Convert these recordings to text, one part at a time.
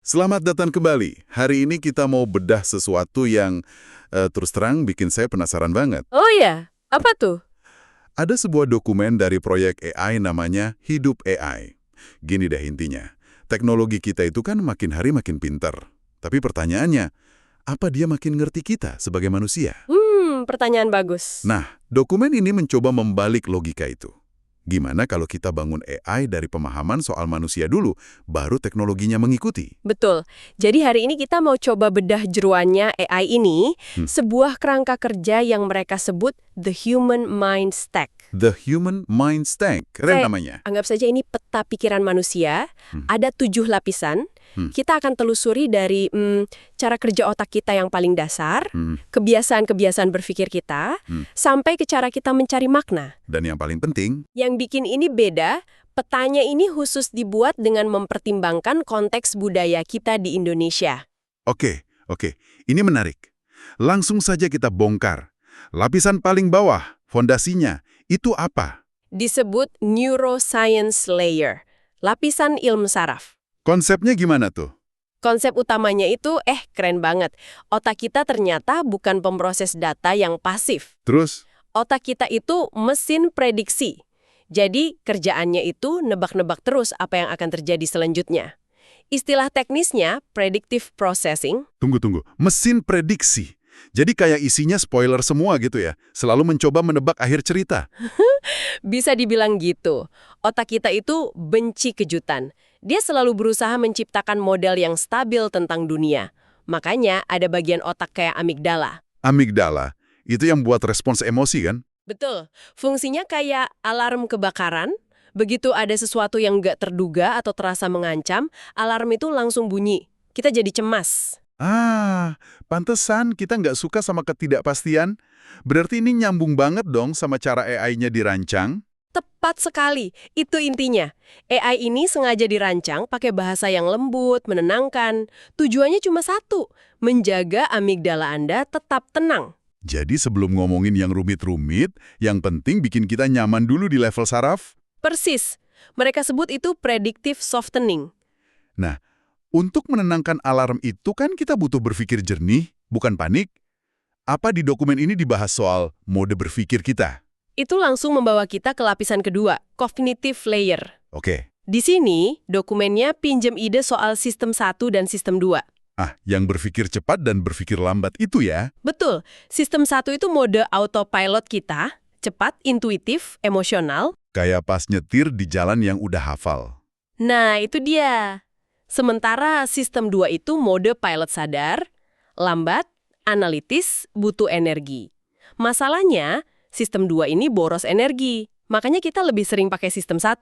Selamat datang kembali. Hari ini kita mau bedah sesuatu yang terus terang bikin saya penasaran banget. Oh ya, apa tuh? Ada sebuah dokumen dari proyek AI namanya Hidup AI. Gini deh intinya, teknologi kita itu kan makin hari makin pinter. Tapi pertanyaannya, apa dia makin ngerti kita sebagai manusia? Pertanyaan bagus. Nah, dokumen ini mencoba membalik logika itu. Gimana kalau kita bangun AI dari pemahaman soal manusia dulu, baru teknologinya mengikuti? Betul. Jadi hari ini kita mau coba bedah jeruannya AI ini, sebuah kerangka kerja yang mereka sebut the human mind stack. The Human Mind Stack, keren namanya. Anggap saja ini peta pikiran manusia, ada 7 lapisan. Kita akan telusuri dari cara kerja otak kita yang paling dasar, kebiasaan-kebiasaan berpikir kita, sampai ke cara kita mencari makna. Dan yang paling penting, Yang bikin ini beda, petanya ini khusus dibuat dengan mempertimbangkan konteks budaya kita di Indonesia. oke, ini menarik. Langsung saja kita bongkar. Lapisan paling bawah, fondasinya, itu apa? Disebut neuroscience layer, lapisan ilmu saraf. Konsepnya gimana tuh? Konsep utamanya itu, keren banget. Otak kita ternyata bukan pemproses data yang pasif. Terus, Otak kita itu mesin prediksi. Jadi, kerjaannya itu nebak-nebak terus apa yang akan terjadi selanjutnya. Istilah teknisnya, predictive processing. tunggu, mesin prediksi. Jadi kayak isinya spoiler semua gitu ya, selalu mencoba menebak akhir cerita. Bisa dibilang gitu. Otak kita itu benci kejutan. Dia selalu berusaha menciptakan model yang stabil tentang dunia. Makanya ada bagian otak kayak amigdala. Amigdala, itu yang buat respons emosi kan? Betul. Fungsinya kayak alarm kebakaran. Begitu ada sesuatu yang nggak terduga atau terasa mengancam, alarm itu langsung bunyi. Kita jadi cemas. Pantesan kita nggak suka sama ketidakpastian. Berarti ini nyambung banget dong sama cara AI-nya dirancang. Tepat sekali, itu intinya. AI ini sengaja dirancang pakai bahasa yang lembut, menenangkan. Tujuannya cuma satu, menjaga amigdala Anda tetap tenang. Jadi sebelum ngomongin yang rumit-rumit, yang penting bikin kita nyaman dulu di level saraf. Persis, mereka sebut itu predictive softening. Nah, untuk menenangkan alarm itu kan kita butuh berpikir jernih, bukan panik. Apa di dokumen ini dibahas soal mode berpikir kita? Itu langsung membawa kita ke lapisan kedua, cognitive layer. Oke. Di sini, dokumennya pinjem ide soal sistem 1 dan sistem 2. Yang berpikir cepat dan berpikir lambat itu ya? Betul, sistem 1 itu mode autopilot kita, cepat, intuitif, emosional. Kayak pas nyetir di jalan yang udah hafal. Nah, itu dia. Sementara sistem 2 itu mode pilot sadar, lambat, analitis, butuh energi. Masalahnya, sistem 2 ini boros energi. Makanya kita lebih sering pakai sistem 1.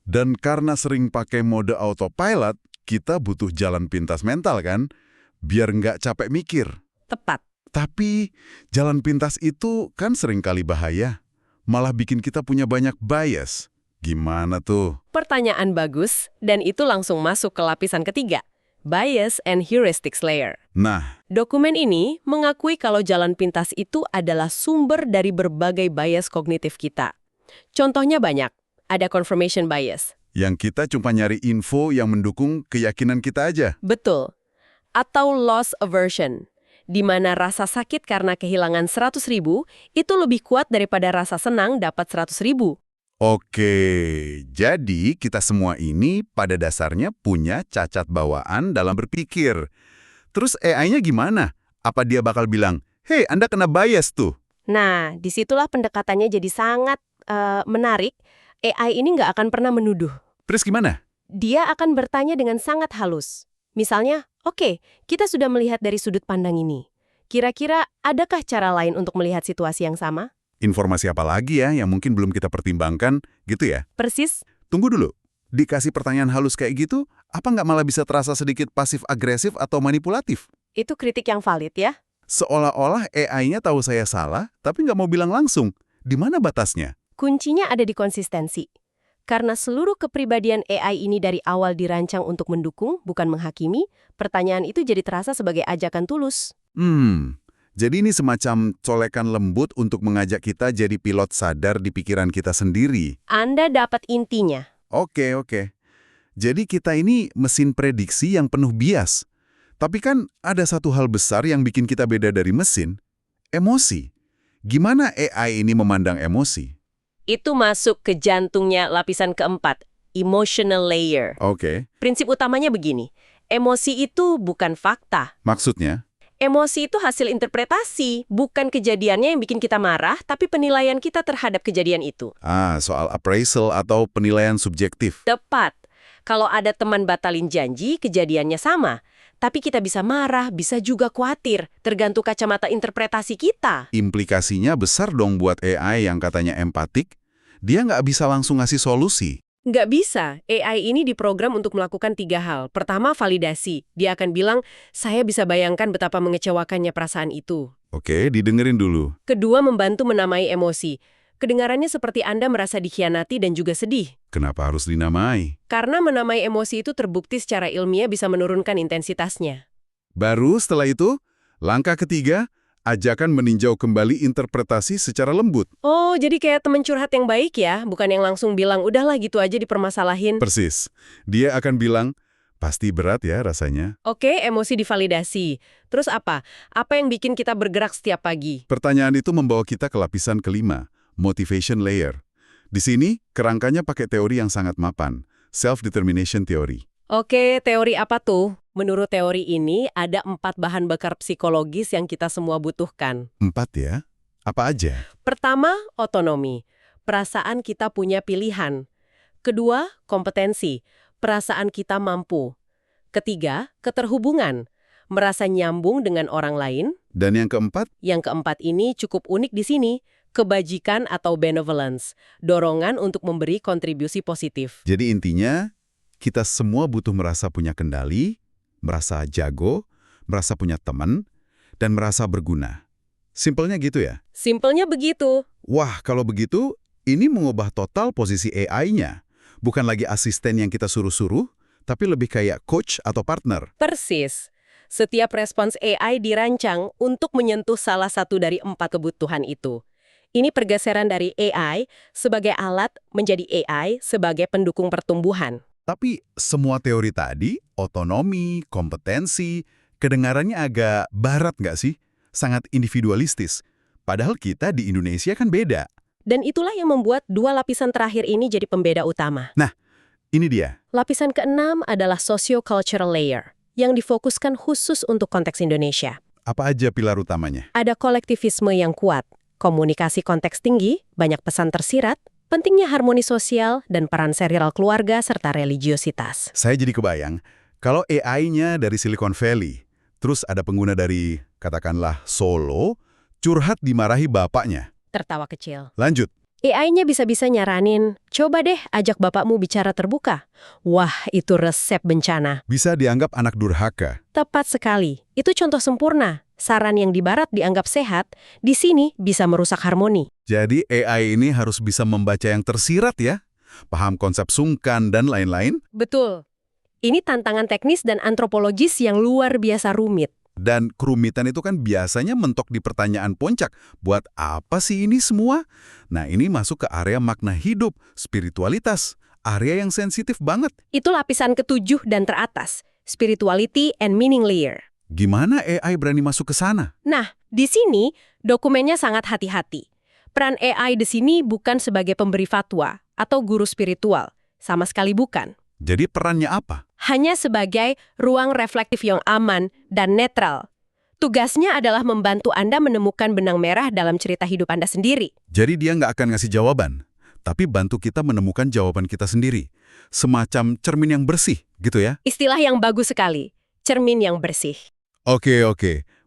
Dan karena sering pakai mode autopilot, kita butuh jalan pintas mental kan? Biar nggak capek mikir. Tepat. Tapi jalan pintas itu kan seringkali bahaya. Malah bikin kita punya banyak bias. Gimana tuh? Pertanyaan bagus, dan itu langsung masuk ke lapisan ketiga, bias and heuristics layer. Nah, Dokumen ini mengakui kalau jalan pintas itu adalah sumber dari berbagai bias kognitif kita. Contohnya banyak. Ada confirmation bias. yang kita cuma nyari info yang mendukung keyakinan kita aja. Betul. Atau loss aversion, di mana rasa sakit karena kehilangan 100.000 itu lebih kuat daripada rasa senang dapat 100.000. Oke, jadi kita semua ini pada dasarnya punya cacat bawaan dalam berpikir. Terus AI-nya gimana? Apa dia bakal bilang, "Hei, Anda kena bias tuh"? Nah, disitulah pendekatannya jadi sangat menarik. AI ini nggak akan pernah menuduh. Terus gimana? Dia akan bertanya dengan sangat halus. Misalnya, oke, kita sudah melihat dari sudut pandang ini. Kira-kira adakah cara lain untuk melihat situasi yang sama? Informasi apa lagi ya yang mungkin belum kita pertimbangkan, gitu ya? Persis. Tunggu dulu, dikasih pertanyaan halus kayak gitu, apa nggak malah bisa terasa sedikit pasif-agresif atau manipulatif? Itu kritik yang valid ya. Seolah-olah AI-nya tahu saya salah, tapi nggak mau bilang langsung. Di mana batasnya? Kuncinya ada di konsistensi. Karena seluruh kepribadian AI ini dari awal dirancang untuk mendukung, bukan menghakimi, pertanyaan itu jadi terasa sebagai ajakan tulus. Jadi ini semacam colekan lembut untuk mengajak kita jadi pilot sadar di pikiran kita sendiri. Anda dapat intinya. Oke. Jadi kita ini mesin prediksi yang penuh bias. Tapi kan ada satu hal besar yang bikin kita beda dari mesin, emosi. Gimana AI ini memandang emosi? Itu masuk ke jantungnya lapisan keempat, emotional layer. Oke, Prinsip utamanya begini, emosi itu bukan fakta. maksudnya? Emosi itu hasil interpretasi, bukan kejadiannya yang bikin kita marah, tapi penilaian kita terhadap kejadian itu. Soal appraisal atau penilaian subjektif. Tepat. Kalau ada teman batalin janji, kejadiannya sama. Tapi kita bisa marah, bisa juga khawatir, tergantung kacamata interpretasi kita. Implikasinya besar dong buat AI yang katanya empatik. Dia nggak bisa langsung ngasih solusi. Nggak bisa. AI ini diprogram untuk melakukan 3 hal. Pertama, validasi. Dia akan bilang, saya bisa bayangkan betapa mengecewakannya perasaan itu. Oke, didengerin dulu. Kedua, membantu menamai emosi. Kedengarannya seperti Anda merasa dikhianati dan juga sedih. Kenapa harus dinamai? Karena menamai emosi itu terbukti secara ilmiah bisa menurunkan intensitasnya. Baru setelah itu, langkah ketiga, ajakan meninjau kembali interpretasi secara lembut. Oh, jadi kayak teman curhat yang baik ya, bukan yang langsung bilang, udahlah gitu aja dipermasalahin. Persis. Dia akan bilang, pasti berat ya rasanya. Oke, emosi divalidasi. Terus apa? Apa yang bikin kita bergerak setiap pagi? Pertanyaan itu membawa kita ke lapisan kelima, motivation layer. Di sini, kerangkanya pakai teori yang sangat mapan, self-determination theory. Oke, teori apa tuh? Menurut teori ini, ada 4 bahan bakar psikologis yang kita semua butuhkan. 4 ya? Apa aja? Pertama, otonomi. Perasaan kita punya pilihan. Kedua, kompetensi. Perasaan kita mampu. Ketiga, keterhubungan. Merasa nyambung dengan orang lain. Dan yang keempat, Yang keempat ini cukup unik di sini, kebajikan atau benevolence. Dorongan untuk memberi kontribusi positif. jadi intinya, kita semua butuh merasa punya kendali, merasa jago, merasa punya teman, dan merasa berguna. Simpelnya gitu ya? Simpelnya begitu. Wah, kalau begitu, ini mengubah total posisi AI-nya. Bukan lagi asisten yang kita suruh-suruh, tapi lebih kayak coach atau partner. Persis. Setiap respons AI dirancang untuk menyentuh salah satu dari 4 kebutuhan itu. Ini pergeseran dari AI sebagai alat menjadi AI sebagai pendukung pertumbuhan. Tapi semua teori tadi, otonomi, kompetensi, kedengarannya agak barat nggak sih? Sangat individualistis. Padahal kita di Indonesia kan beda. Dan itulah yang membuat 2 lapisan terakhir ini jadi pembeda utama. Ini dia. Lapisan keenam adalah socio-cultural layer, yang difokuskan khusus untuk konteks Indonesia. Apa aja pilar utamanya? Ada kolektivisme yang kuat, komunikasi konteks tinggi, banyak pesan tersirat, pentingnya harmoni sosial, dan peran serial keluarga serta religiositas. Saya jadi kebayang, kalau AI-nya dari Silicon Valley, terus ada pengguna dari, katakanlah, Solo, curhat dimarahi bapaknya. Tertawa kecil. Lanjut. AI-nya bisa-bisa nyaranin, coba deh ajak bapakmu bicara terbuka. Wah, itu resep bencana. Bisa dianggap anak durhaka. Tepat sekali. Itu contoh sempurna. Saran yang di barat dianggap sehat, di sini bisa merusak harmoni. Jadi AI ini harus bisa membaca yang tersirat ya? Paham konsep sungkan dan lain-lain? Betul. Ini tantangan teknis dan antropologis yang luar biasa rumit. Dan kerumitan itu kan biasanya mentok di pertanyaan puncak. Buat apa sih ini semua? Nah, ini masuk ke area makna hidup, spiritualitas. Area yang sensitif banget. Itu lapisan ke-7 dan teratas, spirituality and meaning layer. Gimana AI berani masuk ke sana? Nah, di sini dokumennya sangat hati-hati. Peran AI di sini bukan sebagai pemberi fatwa atau guru spiritual. Sama sekali bukan. Jadi perannya apa? Hanya sebagai ruang reflektif yang aman dan netral. Tugasnya adalah membantu Anda menemukan benang merah dalam cerita hidup Anda sendiri. Jadi dia nggak akan ngasih jawaban, tapi bantu kita menemukan jawaban kita sendiri. Semacam cermin yang bersih, gitu ya? Istilah yang bagus sekali, cermin yang bersih. Oke.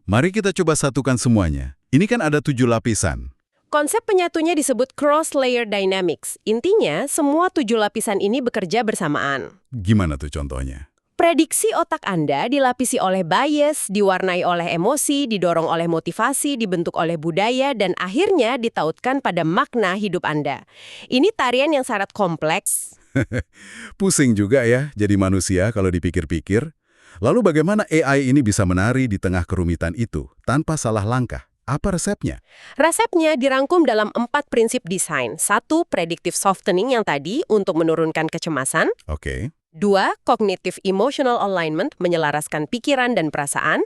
Mari kita coba satukan semuanya. Ini kan ada 7 lapisan. Konsep penyatunya disebut cross-layer dynamics. Intinya, semua 7 lapisan ini bekerja bersamaan. Gimana tuh contohnya? Prediksi otak Anda dilapisi oleh bias, diwarnai oleh emosi, didorong oleh motivasi, dibentuk oleh budaya, dan akhirnya ditautkan pada makna hidup Anda. Ini tarian yang sangat kompleks. Pusing juga ya jadi manusia kalau dipikir-pikir. Lalu bagaimana AI ini bisa menari di tengah kerumitan itu tanpa salah langkah? Apa resepnya? Resepnya dirangkum dalam 4 prinsip desain. 1, predictive softening yang tadi untuk menurunkan kecemasan. Oke. 2. Cognitive Emotional Alignment, menyelaraskan pikiran dan perasaan.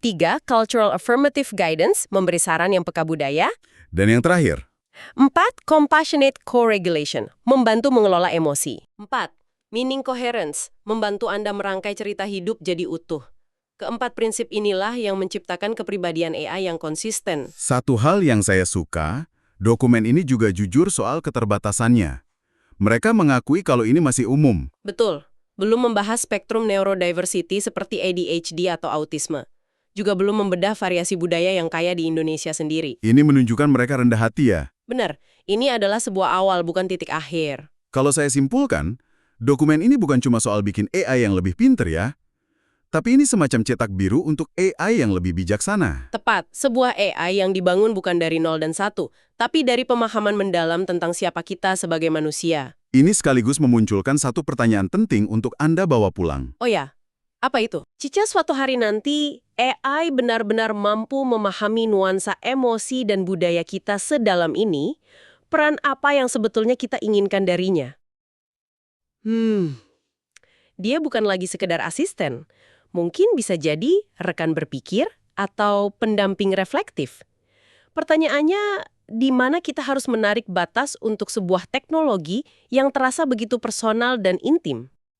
3. Cultural Affirmative Guidance, memberi saran yang peka budaya. Dan yang terakhir, 4. Compassionate Co-Regulation, membantu mengelola emosi. 4. Meaning Coherence, membantu Anda merangkai cerita hidup jadi utuh. Keempat prinsip inilah yang menciptakan kepribadian AI yang konsisten. satu hal yang saya suka, dokumen ini juga jujur soal keterbatasannya. Mereka mengakui kalau ini masih umum. Betul, belum membahas spektrum neurodiversity seperti ADHD atau autisme. Juga belum membedah variasi budaya yang kaya di Indonesia sendiri. Ini menunjukkan mereka rendah hati ya. Benar, ini adalah sebuah awal bukan titik akhir. Kalau saya simpulkan, dokumen ini bukan cuma soal bikin AI yang lebih pinter ya, tapi ini semacam cetak biru untuk AI yang lebih bijaksana. Tepat, sebuah AI yang dibangun bukan dari 0 dan 1, tapi dari pemahaman mendalam tentang siapa kita sebagai manusia. Ini sekaligus memunculkan satu pertanyaan penting untuk Anda bawa pulang. Oh ya, apa itu? Jika suatu hari nanti AI benar-benar mampu memahami nuansa emosi dan budaya kita sedalam ini, peran apa yang sebetulnya kita inginkan darinya? Dia bukan lagi sekedar asisten. Mungkin bisa jadi rekan berpikir atau pendamping reflektif. Pertanyaannya, di mana kita harus menarik batas untuk sebuah teknologi yang terasa begitu personal dan intim?